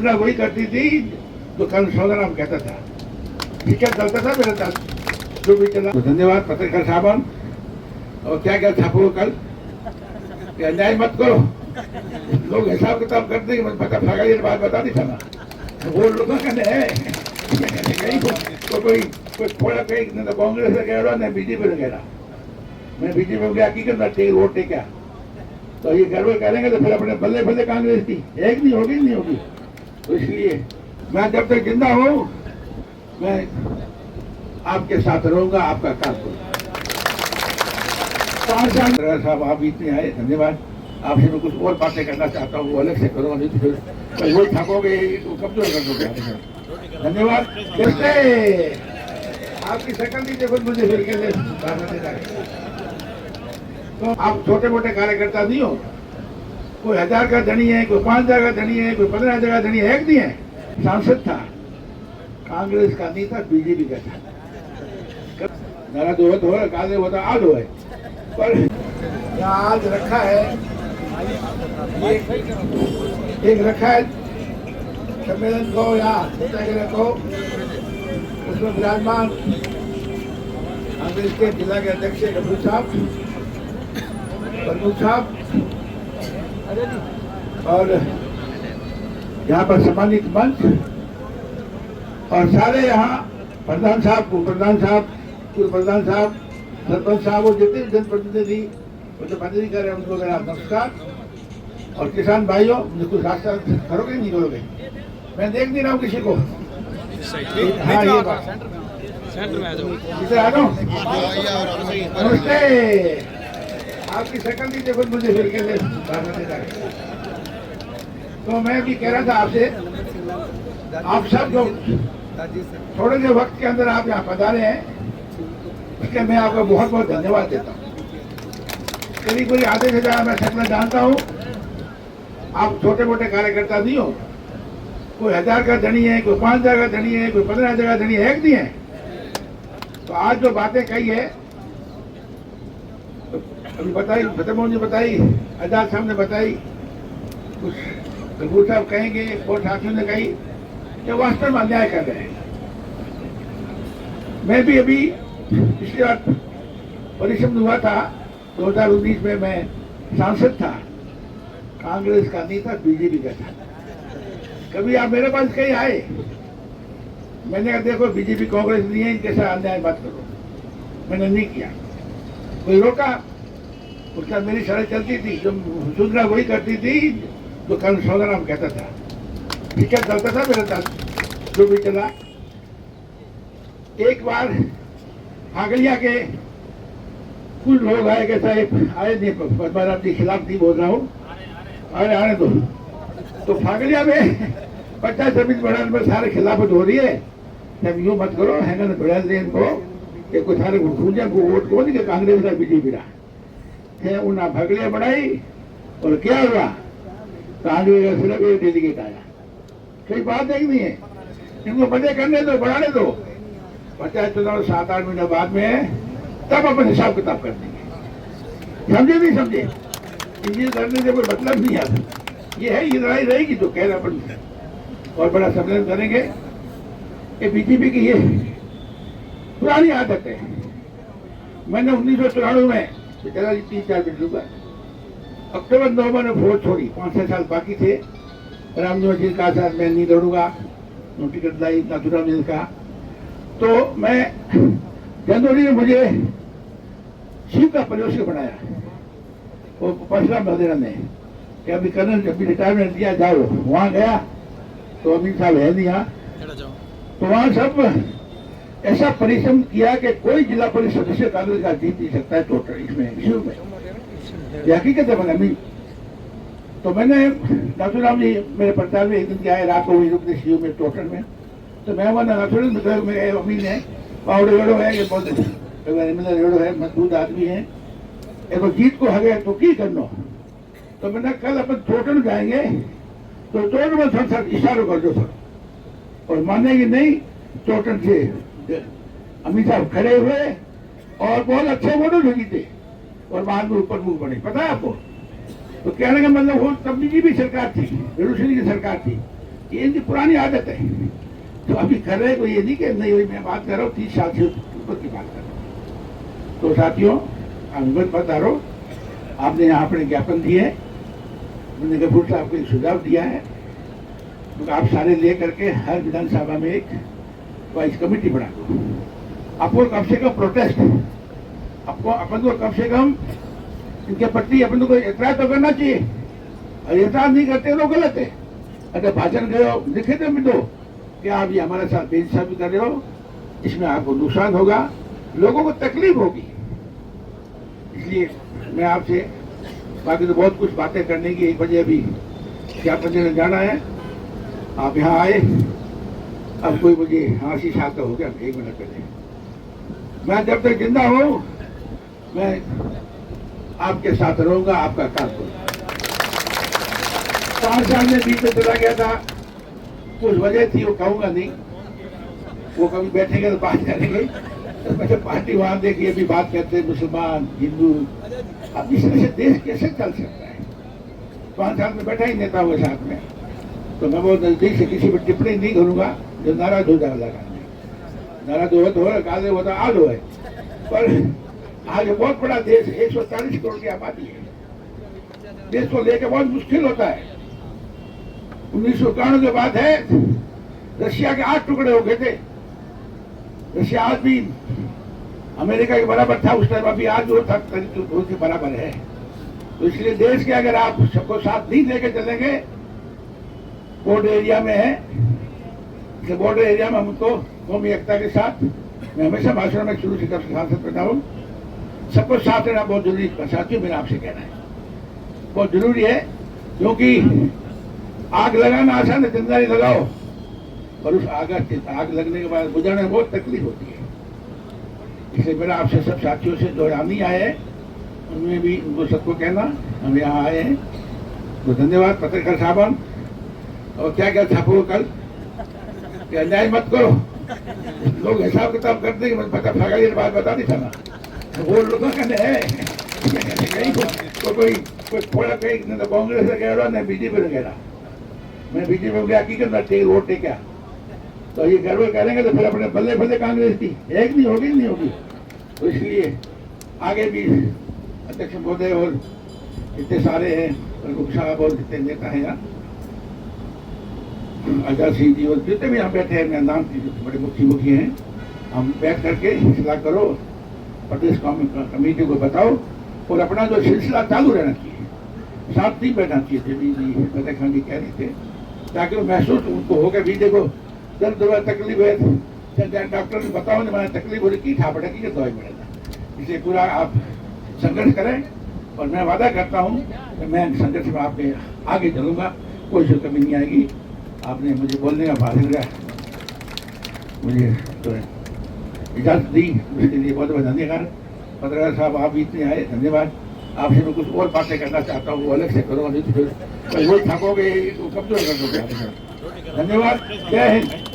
वही करती थी तो कल सोनाराम कहता था, ठीक है चलता था मेरे साथ जो भी चला। तो धन्यवाद पत्रकार साहब। और क्या क्या छापो कल, अन्याय मत करो। लोग हिसाब किताब करते हैं, पता भागा ये बात बता दी था ना, वो लोगों का है तो कोई थोड़ा कहीं न कांग्रेस से कह रहा न बीजेपी से कह रहा। मैं बीजेपी में गया की करना चाहिए वोट टेका, तो ये गर्व करेंगे तो फिर अपने बल्ले बल्ले कांग्रेस की एक नहीं होगी नहीं होगी। तो इसलिए मैं जब तक जिंदा हूँ मैं आपके साथ रहूंगा, आपका काम करूंगा। 5 साल साहब आप इतने आए, धन्यवाद। आपसे मैं कुछ और बातें करना चाहता हूँ, वो अलग से करूँगा, नहीं तो फिर वही छापोगे तो कमजोर कर दोगे। धन्यवाद। आपकी शक्ल भी देखो मुझे फिर के तो आप छोटे मोटे कार्यकर्ता नहीं हो, कोई 1000 का धनी है, कोई 5000 का धनी है, कोई 15000 का धनी है, एक नहीं है। सांसद था, कांग्रेस का नहीं था, बीजेपी का था। नारा दो काले होता आज हो, पर आज रखा है एक रखा है सम्मेलन को या सत्याग्रह को, उसमें विराजमान कांग्रेस के जिला के अध्यक्ष कपूर साहब, प्रमुख साहब और यहाँ पर सम्मानित मंच और सारे यहाँ प्रधान साहब, उप प्रधान साहब, पूर्व प्रधान साहब, सरपंच साहब और जितने भी जनप्रतिनिधि जो पदाधिकारी कर रहे हैं उनको मेरा नमस्कार। और किसान भाइयों, मुझे कुछ रास्ता करोगे नहीं करोगे, मैं देख नहीं रहा हूँ किसी को। हाँ ये बात इधर आ जाओ। नमस्ते। आपकी शक्ल भी देखो मुझे फिर के तो मैं भी कह रहा था आपसे, आप सब जो थोड़े से वक्त के अंदर आप यहाँ पधारे हैं उसके मैं आपको बहुत बहुत धन्यवाद देता हूँ। करीब कोई आधे से ज्यादा मैं शक्ल जानता हूँ। आप छोटे मोटे कार्यकर्ता नहीं हो, कोई 1000 का धनी है, कोई 5000 का धनी है, कोई 15000 का धनी है, एक नहीं है। तो आज जो बातें कही है तो अभी बताई, फतेहमोहन जी बताई, आजाद साहब ने बताई, कुछ कपूर साहब कहेंगे, और साथियों ने कही कि वास्तव में अन्याय कर रहे हैं। मैं भी अभी पिछली बार परिश्रम हुआ था 2019 में, मैं सांसद था, कांग्रेस का नहीं था, बीजेपी का था। कभी आप मेरे पास कहीं आए, मैंने कहा देखो बीजेपी कांग्रेस नहीं है, इनके साथ अन्याय मत करो, मैंने नहीं किया। कोई रोका, उसका मेरी सड़क चलती थी, जो सुंदरा वही करती थी तो कल सोनाराम कहता था, ठीक है चलता था मेरे साथ जो भी चला। एक बार फागलिया के कुछ लोग आए के साहब आए नहीं, पद्माराम जी खिलाफ नहीं बोल रहा हूँ, अरे आने दो। तो फागलिया में 50 जमीन बढ़ाने में सारे खिलाफत हो रही है, तब यूँ मत करो, है ना बढ़ा दे इनको कि कुछ सारे भूजा को वोट को नहीं कि कांग्रेस का बीजेपी रहा। उन्हें फागलिया बढ़ाई और क्या हुआ, कांग्रेस का सिर्फ एक डेलीगेट आया। कोई बात नहीं है, इनको मजे करने दो, बढ़ाने दो। 50 चुनाव 7-8 महीने बाद में तब अपन हिसाब किताब कर देंगे। समझे नहीं समझे, इंजीनियर करने से कोई मतलब नहीं आता। ये है, ये लड़ाई रहेगी तो कह रहे अपन और बड़ा सम्मेलन करेंगे। ये बीजेपी की ये पुरानी आदत है। मैंने 1994 में चला 3-4 मिनट लूंगा, अक्टूबर नवंबर में फौज छोड़ी, 5-6 साल बाकी थे। रामजी जी का साथ मैं नहीं लड़ूंगा, टिकट लाई नाथुराम जी का। तो मैं जनवरी में मुझे शिव का परिवेश बनाया, वो परशुराम बघेला ने कि अभी कर्नल जब भी रिटायरमेंट दिया जाओ। वहां गया तो अभी साहब है नहीं यहाँ, तो वहां सब ऐसा परिश्रम किया कि कोई जिला परिषद सदस्य कांग्रेस का जीत नहीं सकता है टोटल इसमें शिव में, ये हकीकत है। मैंने तो मैंने नाथुराम जी मेरे प्रचार में एक दिन के आए, रात को वही रुकते शिव में टोटल में। तो मैं वहाँ नाथुराम मेरे अमीन है, पाउडे वेड़ो है, ये बहुत रेड़ो है, मजबूत आदमी है, एक जीत को हगे तो की करनो। तो मैंने कल अपन टोटल जाएंगे तो टोटल में थोड़ा इशारों कर दो सर, और मानेगी नहीं। टोटल से अमित साहब खड़े हुए और बहुत अच्छे वोटों से जीते और बाद में ऊपर मुख बढ़े, पता है आपको। तो कहने का मतलब वो तब बीजेपी सरकार थी, रेणु सिंह की सरकार थी, ये इनकी पुरानी आदत है। तो अभी कर रहे कोई ये नहीं कि नहीं हुई, मैं बात कर रहा हूँ 30 साल से ऊपर की बात कर रहा हूँ। तो साथियों, अहमद पधारो, आपने यहाँ अपने ज्ञापन दिए, मैंने गफूर साहब को एक सुझाव दिया है, तो आप सारे ले करके हर विधानसभा में एक वाइस कमेटी बना दो। आपको कम से कम प्रोटेस्ट, आपको अपन को कम से कम इनके प्रति अपन को एतराज तो करना चाहिए, और एतराज नहीं करते लोग गलत है। अगर भाषण गए हो लिखे तो भी दो कि आप ये हमारे साथ बेइंसाफी कर रहे हो, इसमें आपको नुकसान होगा, लोगों को तकलीफ होगी। इसलिए मैं आपसे, बाकी तो बहुत कुछ बातें करने की, 1 बजे अभी ज्ञापन देने जाना है, आप यहाँ आए, अब कोई मुझे हाँसी शाता हो गया 1 मिनट पहले। मैं जब तक जिंदा हूँ मैं आपके साथ रहूंगा, आपका काम करूंगा। 5 साल में बीच में चला गया था, कुछ वजह थी, वो कहूंगा नहीं, वो कभी बैठेंगे तो बात करेंगे। तो मैं पार्टी वहां देखिए अभी बात करते हैं मुसलमान हिंदू, अब इस तरह से देश कैसे चल सकता है? 5 साल में बैठा ही नेता हुए साथ में, तो मैं बहुत नजदीक से किसी पर टिप्पणी नहीं करूंगा जो नाराज हो जाएगा। नाराज हो तो गाले हो तो आलो है, पर आज बहुत बड़ा देश, 140 करोड़ की आबादी है, देश को लेकर बहुत मुश्किल होता है। 1991 के बाद है, रशिया के 8 टुकड़े हो गए थे। रशिया आज भी अमेरिका के बराबर था उस टाइम, अभी आज जो था के बराबर है। तो इसलिए देश के अगर आप सबको साथ नहीं लेके चलेंगे, बॉर्डर एरिया में है, बॉर्डर एरिया में हमको कौमी एकता के साथ, मैं हमेशा भाषण में शुरू से जब सांसद बना हूँ, सबको साथ रहना बहुत जरूरी है। साथियों, मेरा आपसे कहना है बहुत जरूरी है, क्योंकि आग लगाना आसान है, जिंदगी लगाओ, पर उस आग लगने के बाद बुझाने में बहुत तकलीफ होती है। इसलिए मेरा आपसे सब साथियों से जो नहीं आए हैं, उनमें भी उनको सबको कहना हम यहाँ आए हैं, तो धन्यवाद पत्रकार साहब। और क्या क्या छापो कल, अन्याय मत करो, लोग हिसाब किताब करते हैं, मुझे पता भागा ये बात बता नहीं था ना, वो लोगों का है कोई थोड़ा कहीं न कांग्रेस से कह रहा न बीजेपी से कह रहा, मैं बीजेपी में गया की करना चाहिए वोट टेका, तो ये गर्व करेंगे तो फिर अपने बल्ले बल्ले कांग्रेस की एक नहीं होगी, नहीं होगी। तो इसलिए आगे भी अध्यक्ष महोदय और इतने सारे हैं, प्रमुख साहब और जितने नेता हैं यहाँ, आजाद सिंह जी और जितने भी यहाँ बैठे हैं, मेरा नाम बड़े मुखी हैं, हम बैठ करके सलाह करो, प्रदेश कमेटी को बताओ, और अपना जो सिलसिला चालू रहना चाहिए, साथ नहीं बैठना चाहिए। देवी जी फतेह खान जी कह रहे थे, ताकि वो महसूस उनको हो गया भी देखो दर्द हुआ तकलीफ है, डॉक्टर ने बताओ नहीं, मैंने तकलीफ हो रही की खा पड़ेगी कि दवाई मिलेगा। इसलिए पूरा आप संघर्ष करें, और मैं वादा करता हूँ कि मैं संघर्ष में आपके आगे चलूँगा, कोई सी कमी नहीं आएगी। आपने मुझे बोलने का भाषण का मुझे तो इजाज़त दी, उसके लिए बहुत बहुत धन्यवाद। पत्रकार साहब आप भी इतने आए, धन्यवाद। आपसे मैं कुछ और बातें करना चाहता हूँ, वो अलग से करूँगा, नहीं तो फिर वही थकोगे, कमजोर कर दोगे। धन्यवाद, जय हिंद।